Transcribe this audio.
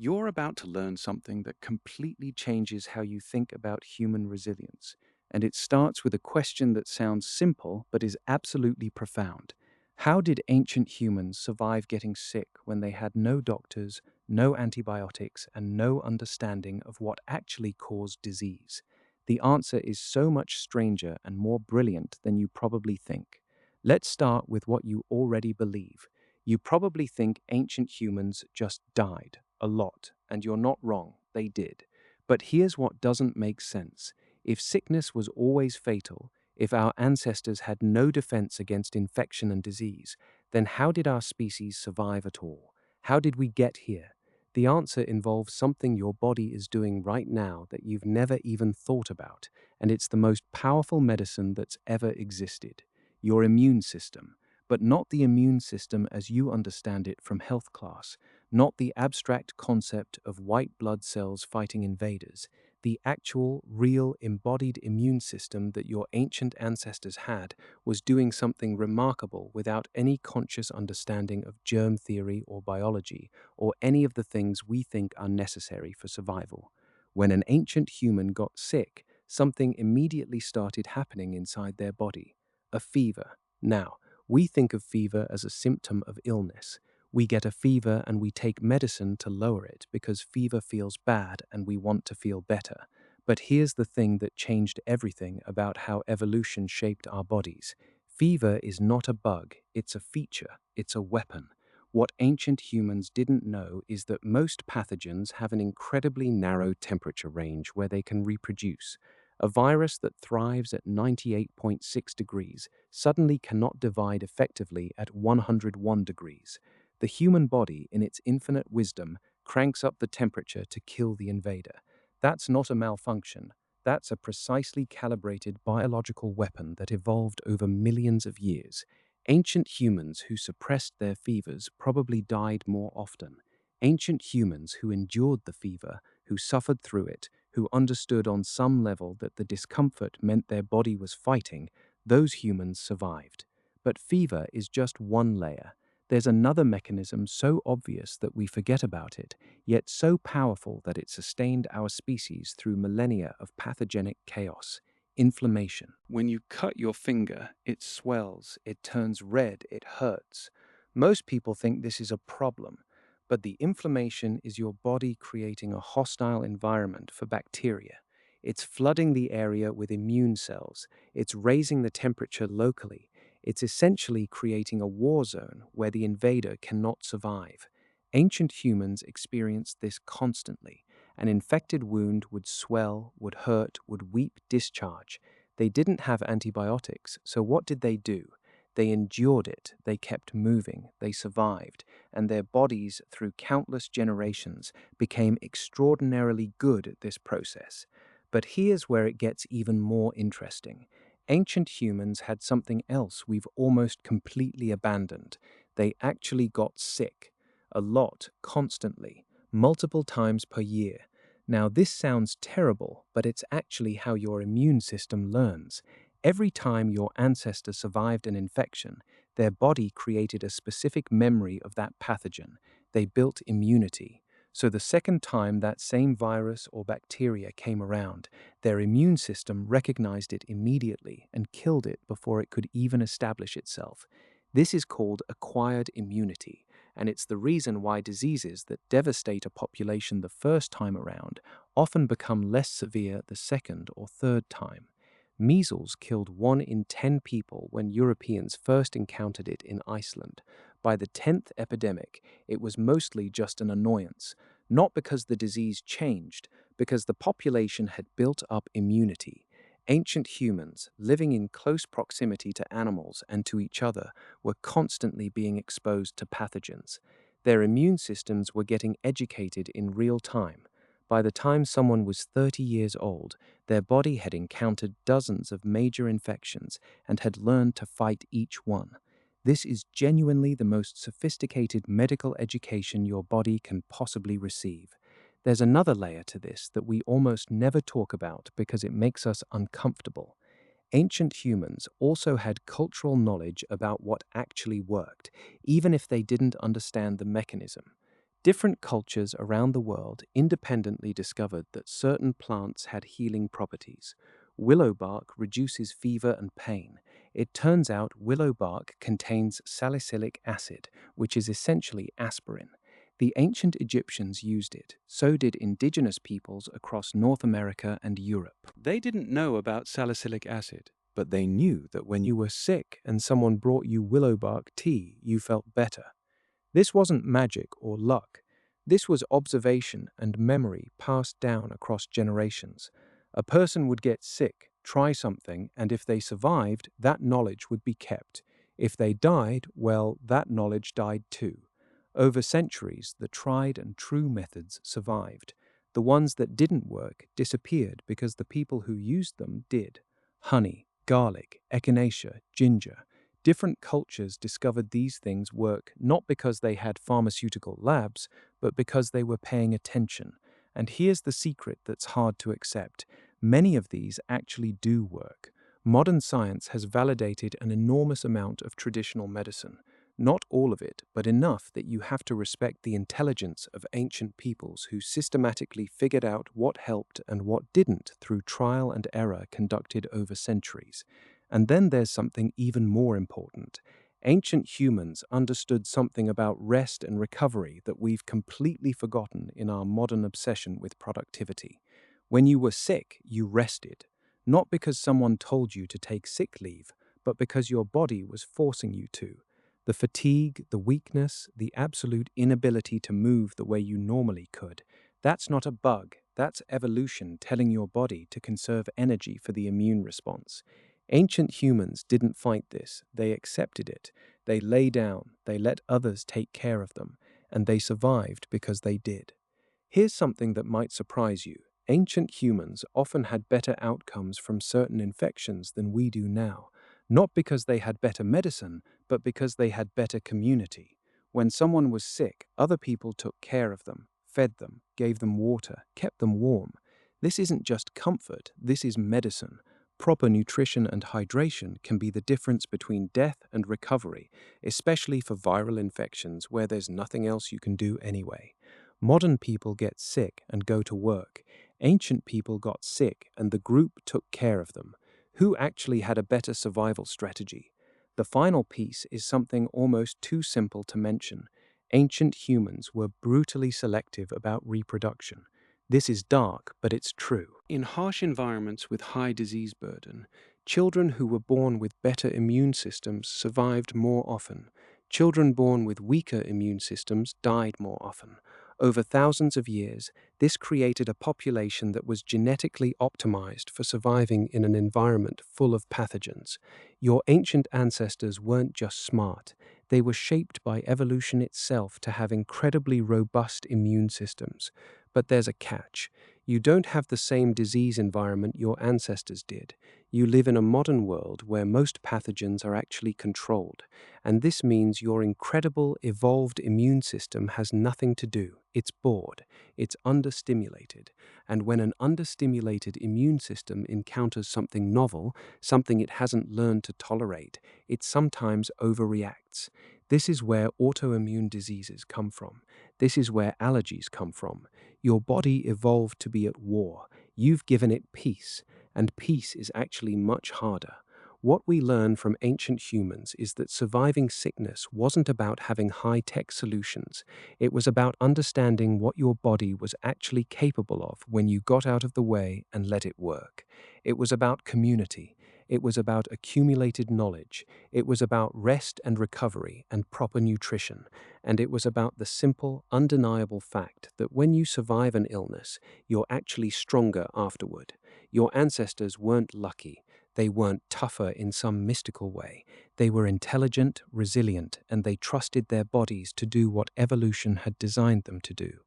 You're about to learn something that completely changes how you think about human resilience. And it starts with a question that sounds simple but is absolutely profound. How did ancient humans survive getting sick when they had no doctors, no antibiotics, and no understanding of what actually caused disease? The answer is so much stranger and more brilliant than you probably think. Let's start with what you already believe. You probably think ancient humans just died a lot, and you're not wrong, they did. But here's what doesn't make sense. If sickness was always fatal, if our ancestors had no defense against infection and disease, then how did our species survive at all? How did we get here? The answer involves something your body is doing right now that you've never even thought about, and it's the most powerful medicine that's ever existed. Your immune system. But not the immune system as you understand it from health class, not the abstract concept of white blood cells fighting invaders, the actual, real, embodied immune system that your ancient ancestors had was doing something remarkable without any conscious understanding of germ theory or biology, or any of the things we think are necessary for survival. When an ancient human got sick, something immediately started happening inside their body. A fever. Now, we think of fever as a symptom of illness. We get a fever and we take medicine to lower it because fever feels bad and we want to feel better. But here's the thing that changed everything about how evolution shaped our bodies. Fever is not a bug, it's a feature, it's a weapon. What ancient humans didn't know is that most pathogens have an incredibly narrow temperature range where they can reproduce. A virus that thrives at 98.6 degrees suddenly cannot divide effectively at 101 degrees. The human body, in its infinite wisdom, cranks up the temperature to kill the invader. That's not a malfunction. That's a precisely calibrated biological weapon that evolved over millions of years. Ancient humans who suppressed their fevers probably died more often. Ancient humans who endured the fever, who suffered through it, who understood on some level that the discomfort meant their body was fighting, those humans survived. But fever is just one layer. There's another mechanism so obvious that we forget about it, yet so powerful that it sustained our species through millennia of pathogenic chaos. Inflammation. When you cut your finger, it swells, it turns red, it hurts. Most people think this is a problem, but the inflammation is your body creating a hostile environment for bacteria. It's flooding the area with immune cells, it's raising the temperature locally, it's essentially creating a war zone where the invader cannot survive. Ancient humans experienced this constantly. An infected wound would swell, would hurt, would weep discharge. They didn't have antibiotics, so what did they do? They endured it, they kept moving, they survived, and their bodies, through countless generations, became extraordinarily good at this process. But here's where it gets even more interesting. Ancient humans had something else we've almost completely abandoned. They actually got sick. A lot, constantly, multiple times per year. Now, this sounds terrible, but it's actually how your immune system learns. Every time your ancestor survived an infection, their body created a specific memory of that pathogen. They built immunity. So the second time that same virus or bacteria came around, their immune system recognized it immediately and killed it before it could even establish itself. This is called acquired immunity, and it's the reason why diseases that devastate a population the first time around often become less severe the second or third time. Measles killed 1 in 10 people when Europeans first encountered it in Iceland. By the 10th epidemic, it was mostly just an annoyance, not because the disease changed, because the population had built up immunity. Ancient humans, living in close proximity to animals and to each other, were constantly being exposed to pathogens. Their immune systems were getting educated in real time. By the time someone was 30 years old, their body had encountered dozens of major infections and had learned to fight each one. This is genuinely the most sophisticated medical education your body can possibly receive. There's another layer to this that we almost never talk about because it makes us uncomfortable. Ancient humans also had cultural knowledge about what actually worked, even if they didn't understand the mechanism. Different cultures around the world independently discovered that certain plants had healing properties. Willow bark reduces fever and pain. It turns out willow bark contains salicylic acid, which is essentially aspirin. The ancient Egyptians used it, so did indigenous peoples across North America and Europe. They didn't know about salicylic acid, but they knew that when you were sick and someone brought you willow bark tea, you felt better. This wasn't magic or luck. This was observation and memory passed down across generations. A person would get sick, try something, and if they survived, that knowledge would be kept. If they died, well, that knowledge died too. Over centuries, the tried and true methods survived. The ones that didn't work disappeared because the people who used them did. Honey, garlic, echinacea, ginger. Different cultures discovered these things work not because they had pharmaceutical labs, but because they were paying attention. And here's the secret that's hard to accept. Many of these actually do work. Modern science has validated an enormous amount of traditional medicine. Not all of it, but enough that you have to respect the intelligence of ancient peoples who systematically figured out what helped and what didn't through trial and error conducted over centuries. And then there's something even more important. Ancient humans understood something about rest and recovery that we've completely forgotten in our modern obsession with productivity. When you were sick, you rested. Not because someone told you to take sick leave, but because your body was forcing you to. The fatigue, the weakness, the absolute inability to move the way you normally could. That's not a bug. That's evolution telling your body to conserve energy for the immune response. Ancient humans didn't fight this. They accepted it. They lay down. They let others take care of them. And they survived because they did. Here's something that might surprise you. Ancient humans often had better outcomes from certain infections than we do now. Not because they had better medicine, but because they had better community. When someone was sick, other people took care of them, fed them, gave them water, kept them warm. This isn't just comfort, this is medicine. Proper nutrition and hydration can be the difference between death and recovery, especially for viral infections where there's nothing else you can do anyway. Modern people get sick and go to work. Ancient people got sick and the group took care of them. Who actually had a better survival strategy? The final piece is something almost too simple to mention. Ancient humans were brutally selective about reproduction. This is dark, but it's true. In harsh environments with high disease burden, children who were born with better immune systems survived more often. Children born with weaker immune systems died more often. Over thousands of years, this created a population that was genetically optimized for surviving in an environment full of pathogens. Your ancient ancestors weren't just smart, they were shaped by evolution itself to have incredibly robust immune systems. But there's a catch. You don't have the same disease environment your ancestors did. You live in a modern world where most pathogens are actually controlled, and this means your incredible, evolved immune system has nothing to do. It's bored, it's understimulated, and when an understimulated immune system encounters something novel, something it hasn't learned to tolerate, it sometimes overreacts. This is where autoimmune diseases come from. This is where allergies come from. Your body evolved to be at war. You've given it peace, and peace is actually much harder. What we learn from ancient humans is that surviving sickness wasn't about having high-tech solutions. It was about understanding what your body was actually capable of when you got out of the way and let it work. It was about community. It was about accumulated knowledge. It was about rest and recovery and proper nutrition. And it was about the simple, undeniable fact that when you survive an illness, you're actually stronger afterward. Your ancestors weren't lucky. They weren't tougher in some mystical way. They were intelligent, resilient, and they trusted their bodies to do what evolution had designed them to do.